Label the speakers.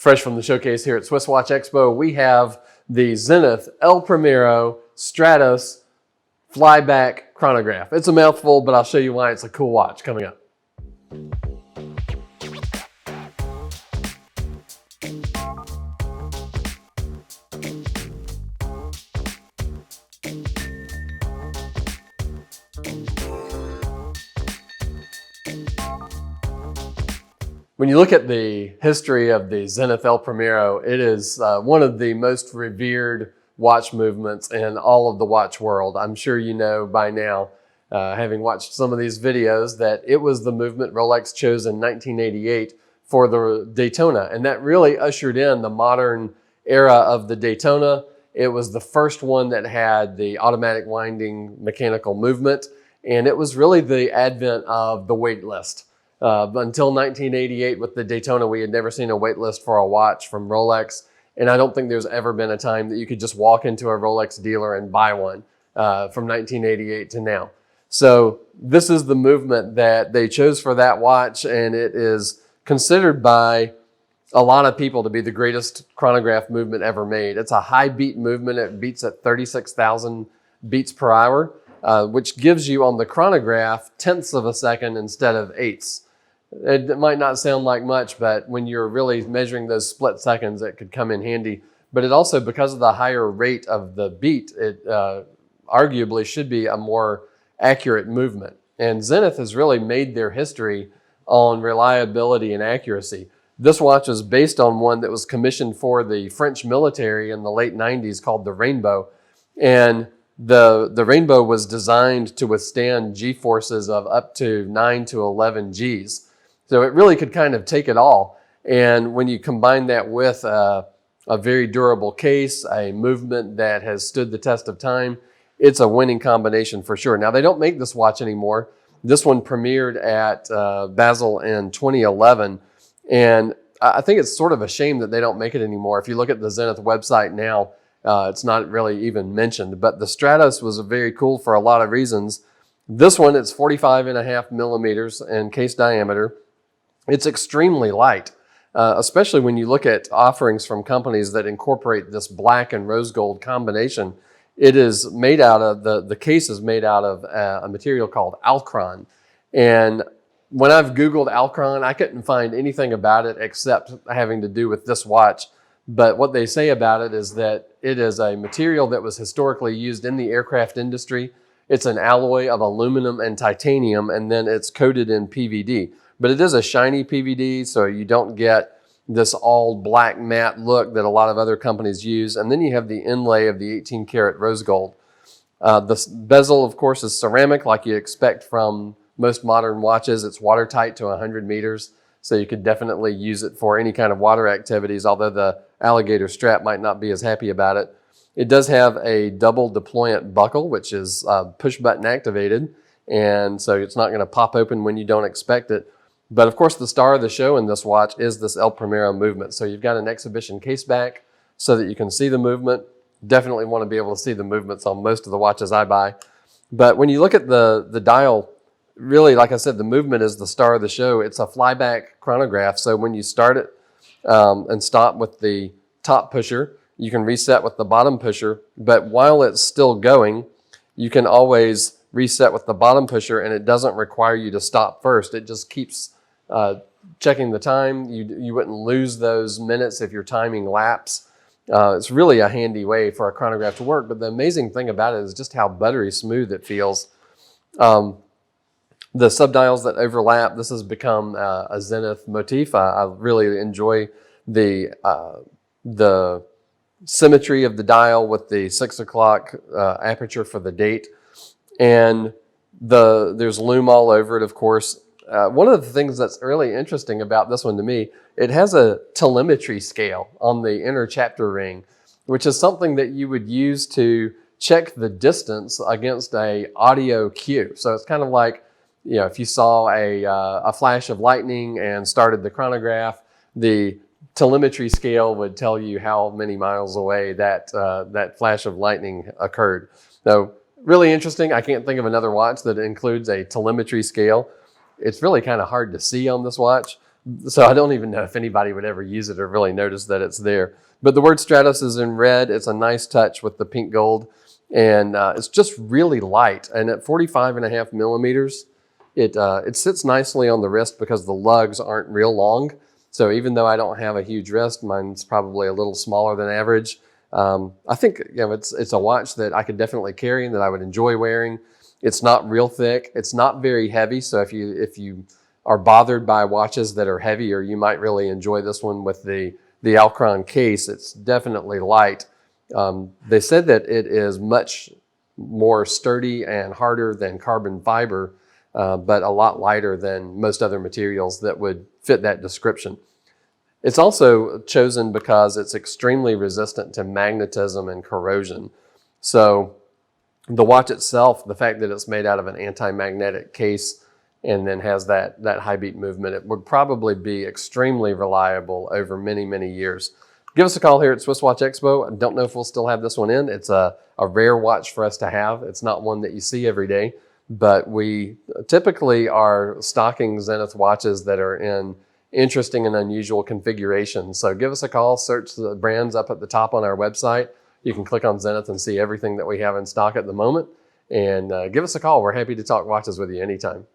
Speaker 1: Fresh from the showcase here at SwissWatchExpo, we have the Zenith El Primero Stratos Flyback Chronograph. It's a mouthful, but I'll show you why it's a cool watch coming up. When you look at the history of the Zenith El Primero, it is one of the most revered watch movements in all of the watch world. I'm sure you know by now, having watched some of these videos, that it was the movement Rolex chose in 1988 for the Daytona, and that really ushered in the modern era of the Daytona. It was the first one that had the automatic winding mechanical movement, and it was really the advent of the wait list. Until 1988 with the Daytona, we had never seen a wait list for a watch from Rolex. And I don't think there's ever been a time that you could just walk into a Rolex dealer and buy one from 1988 to now. So this is the movement that they chose for that watch, and it is considered by a lot of people to be the greatest chronograph movement ever made. It's a high beat movement. It beats at 36,000 beats per hour, which gives you on the chronograph tenths of a second instead of eighths. It might not sound like much, but when you're really measuring those split seconds, it could come in handy. But it also, because of the higher rate of the beat, it arguably should be a more accurate movement. And Zenith has really made their history on reliability and accuracy. This watch is based on one that was commissioned for the French military in the late 90s called the Rainbow. And the Rainbow was designed to withstand G-forces of up to 9 to 11 Gs. So it really could kind of take it all. And when you combine that with a very durable case, a movement that has stood the test of time, it's a winning combination for sure. Now, they don't make this watch anymore. This one premiered at Basel in 2011. And I think it's sort of a shame that they don't make it anymore. If you look at the Zenith website now, it's not really even mentioned. But the Stratos was very cool for a lot of reasons. This one, it's 45.5 millimeters in case diameter. It's extremely light, especially when you look at offerings from companies that incorporate this black and rose gold combination. It is made out of, the case is made out of a material called Alchron. And when I've Googled Alchron, I couldn't find anything about it except having to do with this watch. But what they say about it is that it is a material that was historically used in the aircraft industry. It's an alloy of aluminum and titanium, and then it's coated in PVD. But it is a shiny PVD, so you don't get this all black matte look that a lot of other companies use. And then you have the inlay of the 18 karat rose gold. The bezel, of course, is ceramic like you expect from most modern watches. It's watertight to 100 meters, so you could definitely use it for any kind of water activities, although the alligator strap might not be as happy about it. It does have a double deployant buckle, which is push button activated, and so it's not going to pop open when you don't expect it. But of course, the star of the show in this watch is this El Primero movement. So you've got an exhibition case back so that you can see the movement. Definitely want to be able to see the movements on most of the watches I buy. But when you look at the dial, really, like I said, the movement is the star of the show. It's a flyback chronograph. So when you start it and stop with the top pusher, you can reset with the bottom pusher. But while it's still going, you can always reset with the bottom pusher, and it doesn't require you to stop first. It just keeps checking the time. You wouldn't lose those minutes if your timing lapse. It's really a handy way for a chronograph to work. But the amazing thing about it is just how buttery smooth it feels. The subdials that overlap, this has become a Zenith motif. I really enjoy the symmetry of the dial with the 6 o'clock aperture for the date. And there's loom all over it, of course. One of the things that's really interesting about this one to me, it has a telemetry scale on the inner chapter ring, which is something that you would use to check the distance against a audio cue. So it's kind of like, you know, if you saw a flash of lightning and started the chronograph, the telemetry scale would tell you how many miles away that flash of lightning occurred. So really interesting. I can't think of another watch that includes a telemetry scale. It's really kind of hard to see on this watch, So I don't even know if anybody would ever use it or really notice that it's there. But the word Stratos is in red. It's a nice touch with the pink gold. And it's just really light. And at 45.5 millimeters, it sits nicely on the wrist because the lugs aren't real long. So even though I don't have a huge wrist, mine's probably a little smaller than average. I think it's a watch that I could definitely carry and that I would enjoy wearing. It's not real thick. It's not very heavy. So if you are bothered by watches that are heavier, you might really enjoy this one with the Alchron case. It's definitely light. They said that it is much more sturdy and harder than carbon fiber, but a lot lighter than most other materials that would fit that description. It's also chosen because it's extremely resistant to magnetism and corrosion. So the watch itself, the fact that it's made out of an anti-magnetic case and then has that high beat movement, it would probably be extremely reliable over many, many years. Give us a call here at SwissWatchExpo. I don't know if we'll still have this one in. It's a rare watch for us to have. It's not one that you see every day, but we typically are stocking Zenith watches that are in interesting and unusual configurations. So give us a call, search the brands up at the top on our website. You can click on Zenith and see everything that we have in stock at the moment. And give us a call. We're happy to talk watches with you anytime.